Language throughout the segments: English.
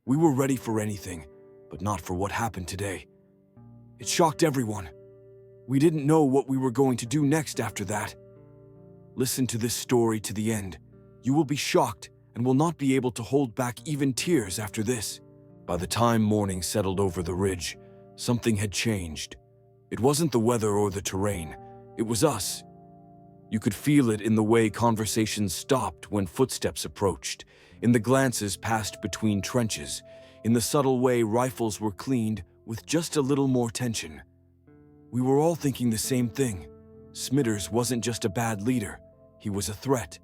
We were ready for anything, but not for what happened today. It shocked everyone. We didn't know what we were going to do next after that. Listen to this story to the end. You will be shocked and will not be able to hold back even tears after this. By the time morning settled over the ridge, something had changed. It wasn't the weather or the terrain. It was us. You could feel it in the way conversations stopped when footsteps approached, in the glances passed between trenches, in the subtle way rifles were cleaned with just a little more tension. We were all thinking the same thing. Smithers wasn't just a bad leader, he was a threat.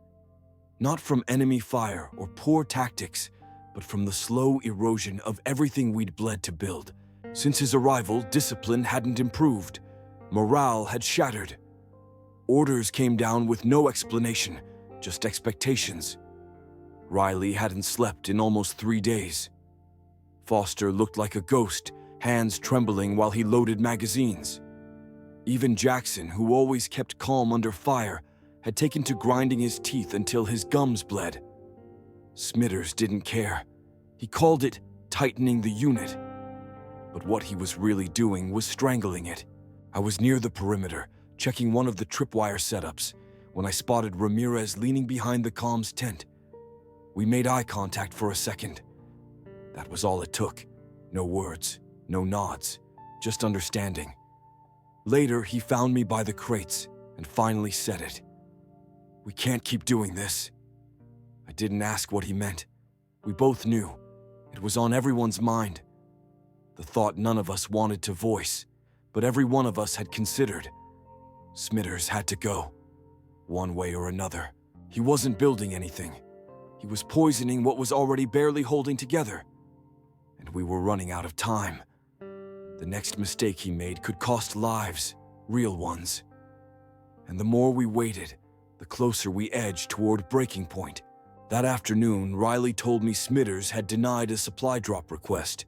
Not from enemy fire or poor tactics, but from the slow erosion of everything we'd bled to build. Since his arrival, discipline hadn't improved. Morale had shattered. Orders came down with no explanation, just expectations. Riley hadn't slept in almost 3 days. Foster looked like a ghost, hands trembling while he loaded magazines. Even Jackson, who always kept calm under fire, had taken to grinding his teeth until his gums bled. Smithers didn't care. He called it tightening the unit. But what he was really doing was strangling it. I was near the perimeter, checking one of the tripwire setups, when I spotted Ramirez leaning behind the comms tent. We made eye contact for a second. That was all it took. No words, no nods, just understanding. Later, he found me by the crates and finally said it. "We can't keep doing this." I didn't ask what he meant. We both knew. It was on everyone's mind. The thought none of us wanted to voice, but every one of us had considered. Smithers had to go. One way or another. He wasn't building anything. He was poisoning what was already barely holding together. And we were running out of time. The next mistake he made could cost lives, real ones. And the more we waited, the closer we edged toward breaking point. That afternoon, Riley told me Smithers had denied a supply drop request,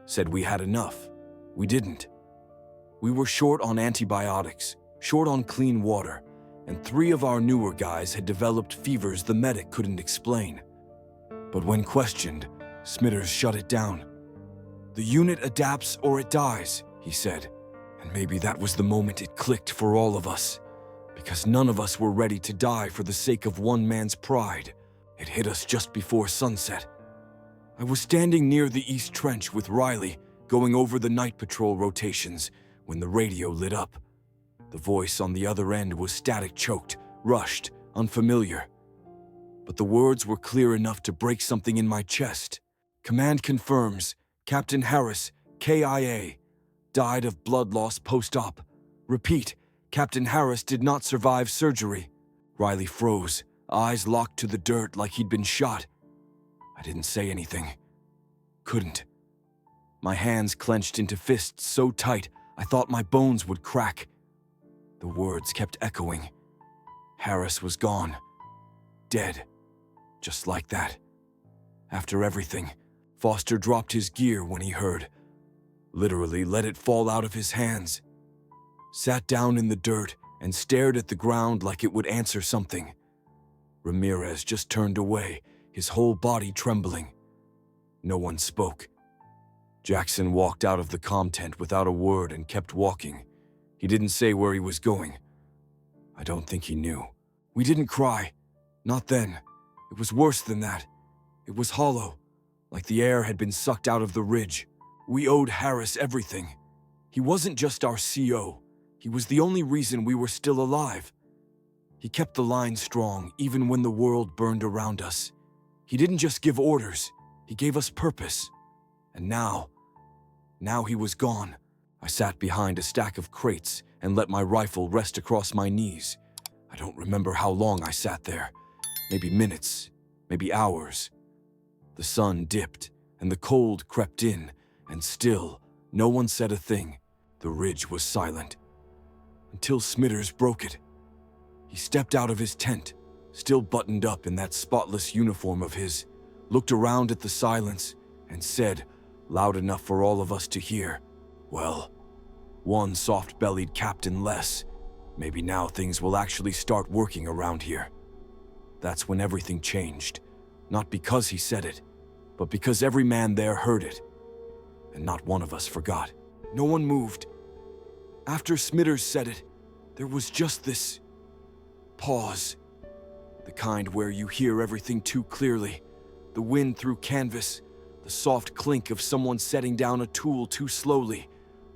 said we had enough. We didn't. We were short on antibiotics, short on clean water, and 3 of our newer guys had developed fevers the medic couldn't explain. But when questioned, Smithers shut it down. "The unit adapts or it dies," he said. And maybe that was the moment it clicked for all of us, because none of us were ready to die for the sake of one man's pride. It hit us just before sunset. I was standing near the East Trench with Riley, going over the night patrol rotations, when the radio lit up. The voice on the other end was static-choked, rushed, unfamiliar. But the words were clear enough to break something in my chest. "Command confirms, Captain Harris, KIA, died of blood loss post-op. Repeat, Captain Harris did not survive surgery." Riley froze, eyes locked to the dirt like he'd been shot. I didn't say anything. Couldn't. My hands clenched into fists so tight I thought my bones would crack. The words kept echoing. Harris was gone. Dead. Just like that. After everything, Foster dropped his gear when he heard. Literally let it fall out of his hands. Sat down in the dirt and stared at the ground like it would answer something. Ramirez just turned away, his whole body trembling. No one spoke. Jackson walked out of the comm tent without a word and kept walking. He didn't say where he was going. I don't think he knew. We didn't cry. Not then. It was worse than that. It was hollow, like the air had been sucked out of the ridge. We owed Harris everything. He wasn't just our CO. He was the only reason we were still alive. He kept the line strong even when the world burned around us. He didn't just give orders, he gave us purpose. And now he was gone. I sat behind a stack of crates and let my rifle rest across my knees. I don't remember how long I sat there. Maybe minutes, maybe hours. The sun dipped and the cold crept in, and still, no one said a thing. The ridge was silent. Until Smithers broke it. He stepped out of his tent, still buttoned up in that spotless uniform of his, looked around at the silence, and said, loud enough for all of us to hear, "Well, one soft-bellied captain less. Maybe now things will actually start working around here." That's when everything changed. Not because he said it, but because every man there heard it, and not one of us forgot. No one moved. After Smithers said it, there was just this pause. The kind where you hear everything too clearly. The wind through canvas, the soft clink of someone setting down a tool too slowly,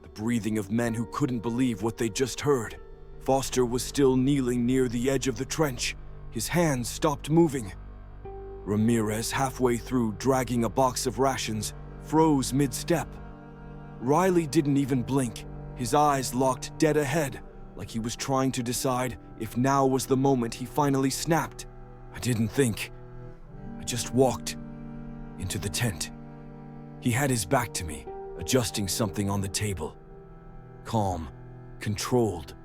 the breathing of men who couldn't believe what they'd just heard. Foster was still kneeling near the edge of the trench. His hands stopped moving. Ramirez, halfway through dragging a box of rations, froze mid-step. Riley didn't even blink, his eyes locked dead ahead, like he was trying to decide if now was the moment he finally snapped. I didn't think. I just walked into the tent. He had his back to me, adjusting something on the table. Calm, controlled,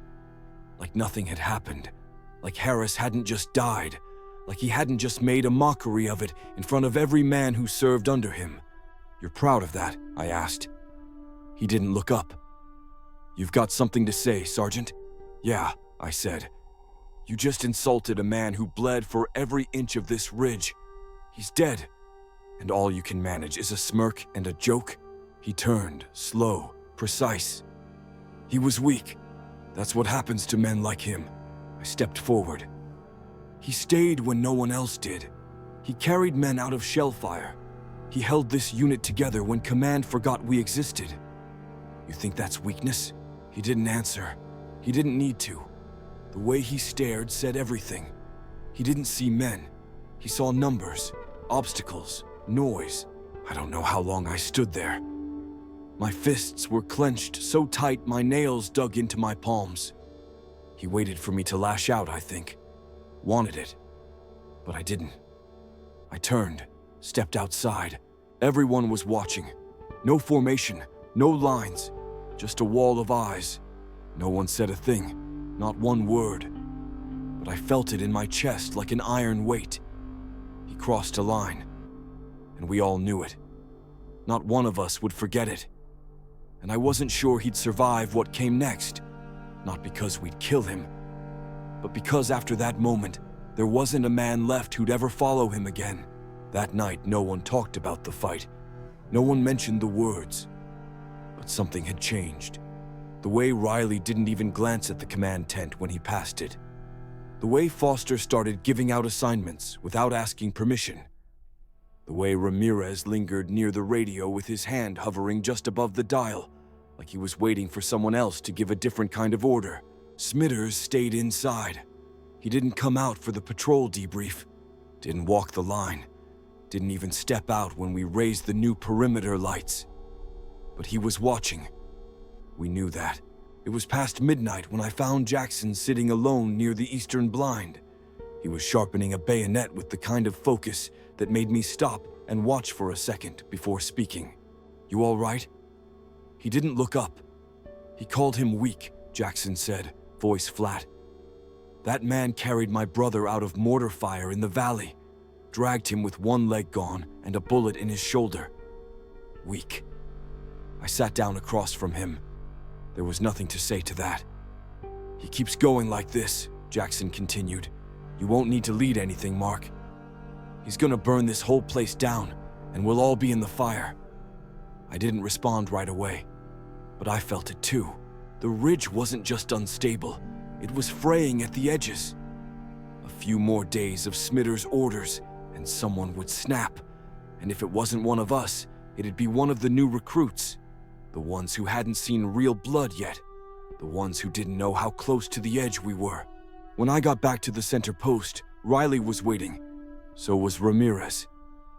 like nothing had happened, like Harris hadn't just died, like he hadn't just made a mockery of it in front of every man who served under him. "You're proud of that?" I asked. He didn't look up. "You've got something to say, Sergeant?" "Yeah," I said. "You just insulted a man who bled for every inch of this ridge. He's dead, and all you can manage is a smirk and a joke?" He turned, slow, precise. He was weak. That's what happens to men like him. I stepped forward. He stayed when no one else did. He carried men out of shell fire. He held this unit together when command forgot we existed. "You think that's weakness?" He didn't answer. He didn't need to. The way he stared said everything. He didn't see men. He saw numbers, obstacles, noise. I don't know how long I stood there. My fists were clenched so tight my nails dug into my palms. He waited for me to lash out, I think. Wanted it. But I didn't. I turned, stepped outside. Everyone was watching. No formation, no lines, just a wall of eyes. No one said a thing, not one word. But I felt it in my chest like an iron weight. He crossed a line, and we all knew it. Not one of us would forget it. And I wasn't sure he'd survive what came next, not because we'd kill him, but because after that moment, there wasn't a man left who'd ever follow him again. That night, no one talked about the fight. No one mentioned the words. But something had changed. The way Riley didn't even glance at the command tent when he passed it. The way Foster started giving out assignments without asking permission. The way Ramirez lingered near the radio with his hand hovering just above the dial, like he was waiting for someone else to give a different kind of order. Smithers stayed inside. He didn't come out for the patrol debrief, didn't walk the line, didn't even step out when we raised the new perimeter lights. But he was watching. We knew that. It was past midnight when I found Jackson sitting alone near the eastern blind. He was sharpening a bayonet with the kind of focus that made me stop and watch for a second before speaking. "You all right?" He didn't look up. "He called him weak," Jackson said, voice flat. "That man carried my brother out of mortar fire in the valley, dragged him with one leg gone and a bullet in his shoulder. Weak." I sat down across from him. There was nothing to say to that. "He keeps going like this," Jackson continued. "You won't need to lead anything, Mark. He's gonna burn this whole place down, and we'll all be in the fire." I didn't respond right away, but I felt it too. The ridge wasn't just unstable, it was fraying at the edges. A few more days of Smithers' orders, and someone would snap. And if it wasn't one of us, it'd be one of the new recruits. The ones who hadn't seen real blood yet. The ones who didn't know how close to the edge we were. When I got back to the center post, Riley was waiting. So was Ramirez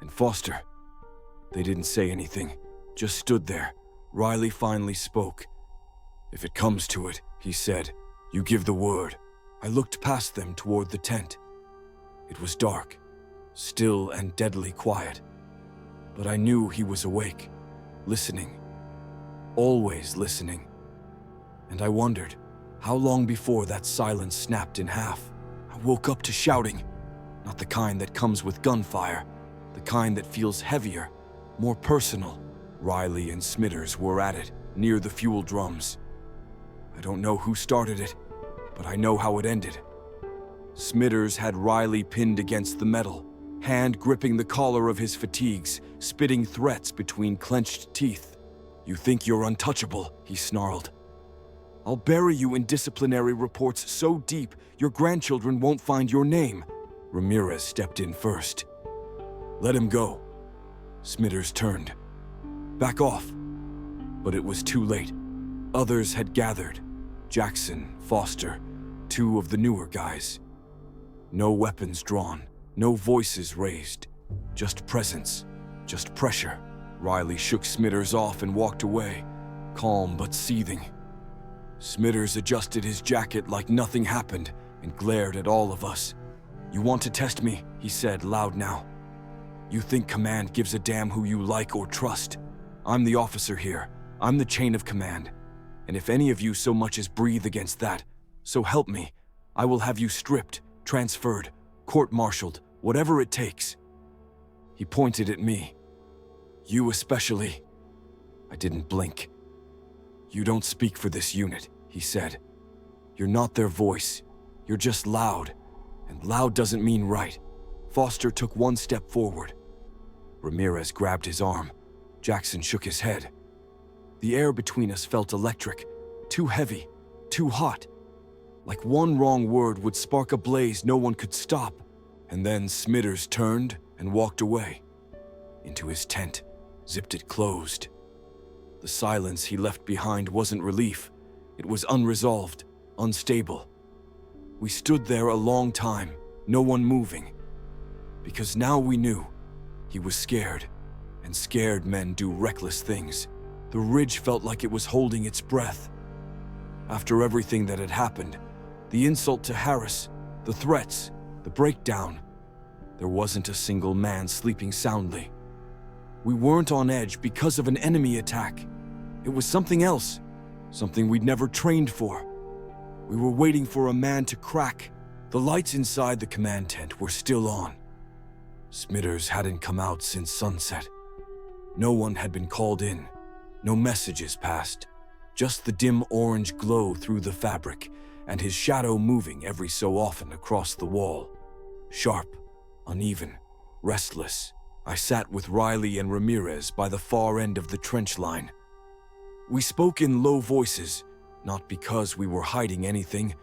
and Foster. They didn't say anything, just stood there. Riley finally spoke. "If it comes to it," he said, "you give the word." I looked past them toward the tent. It was dark, still and deadly quiet. But I knew he was awake, listening. Always listening. And I wondered, how long before that silence snapped in half? I woke up to shouting. Not the kind that comes with gunfire, the kind that feels heavier, more personal. Riley and Smithers were at it, near the fuel drums. I don't know who started it, but I know how it ended. Smithers had Riley pinned against the metal, hand gripping the collar of his fatigues, spitting threats between clenched teeth. "You think you're untouchable," he snarled. "I'll bury you in disciplinary reports so deep your grandchildren won't find your name." Ramirez stepped in first. "Let him go." Smithers turned. "Back off." But it was too late. Others had gathered. Jackson, Foster, two of the newer guys. No weapons drawn, no voices raised. Just presence, just pressure. Riley shook Smithers off and walked away, calm but seething. Smithers adjusted his jacket like nothing happened and glared at all of us. "You want to test me?" he said, loud now. "You think command gives a damn who you like or trust? I'm the officer here. I'm the chain of command. And if any of you so much as breathe against that, so help me, I will have you stripped, transferred, court-martialed, whatever it takes." He pointed at me. "You especially." I didn't blink. "You don't speak for this unit," he said. "You're not their voice. You're just loud. And loud doesn't mean right." Foster took one step forward. Ramirez grabbed his arm. Jackson shook his head. The air between us felt electric, too heavy, too hot. Like one wrong word would spark a blaze no one could stop. And then Smithers turned and walked away. Into his tent, zipped it closed. The silence he left behind wasn't relief. It was unresolved, unstable. We stood there a long time, no one moving. Because now we knew he was scared, and scared men do reckless things. The ridge felt like it was holding its breath. After everything that had happened, the insult to Harris, the threats, the breakdown, there wasn't a single man sleeping soundly. We weren't on edge because of an enemy attack. It was something else, something we'd never trained for. We were waiting for a man to crack. The lights inside the command tent were still on. Smithers hadn't come out since sunset. No one had been called in. No messages passed. Just the dim orange glow through the fabric and his shadow moving every so often across the wall. Sharp, uneven, restless. I sat with Riley and Ramirez by the far end of the trench line. We spoke in low voices, not because we were hiding anything.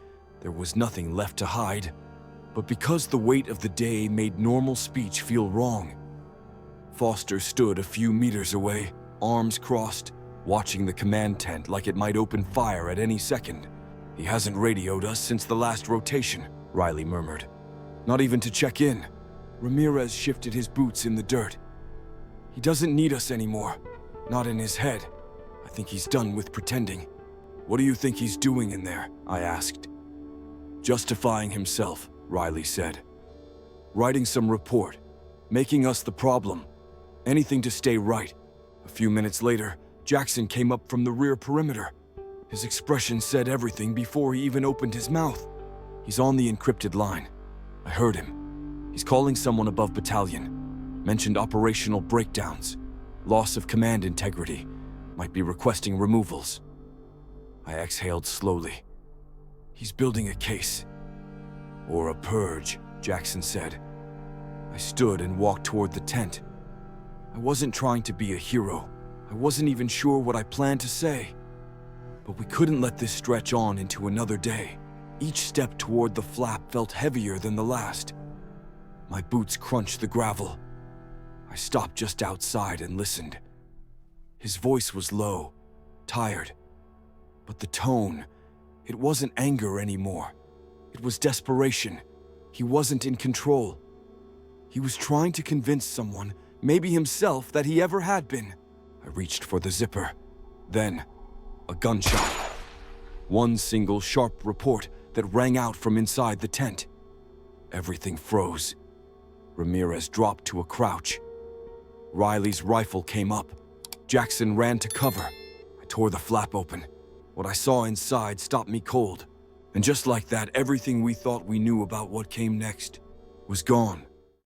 There was nothing left to hide, but because the weight of the day made normal speech feel wrong. Foster stood a few meters away, arms crossed, watching the command tent like it might open fire at any second. "He hasn't radioed us since the last rotation," Riley murmured. "Not even to check in." Ramirez shifted his boots in the dirt. "He doesn't need us anymore. Not in his head. I think he's done with pretending." "What do you think he's doing in there?" I asked. "Justifying himself," Riley said. "Writing some report. Making us the problem. Anything to stay right." A few minutes later, Jackson came up from the rear perimeter. His expression said everything before he even opened his mouth. "He's on the encrypted line. I heard him. He's calling someone above battalion. Mentioned operational breakdowns. Loss of command integrity. Might be requesting removals." I exhaled slowly. "He's building a case." "Or a purge," Jackson said. I stood and walked toward the tent. I wasn't trying to be a hero. I wasn't even sure what I planned to say. But we couldn't let this stretch on into another day. Each step toward the flap felt heavier than the last. My boots crunched the gravel. I stopped just outside and listened. His voice was low, tired. But the tone, it wasn't anger anymore. It was desperation. He wasn't in control. He was trying to convince someone, maybe himself, that he ever had been. I reached for the zipper. Then, a gunshot. One single sharp report that rang out from inside the tent. Everything froze. Ramirez dropped to a crouch. Riley's rifle came up. Jackson ran to cover. I tore the flap open. What I saw inside stopped me cold. And just like that, everything we thought we knew about what came next was gone.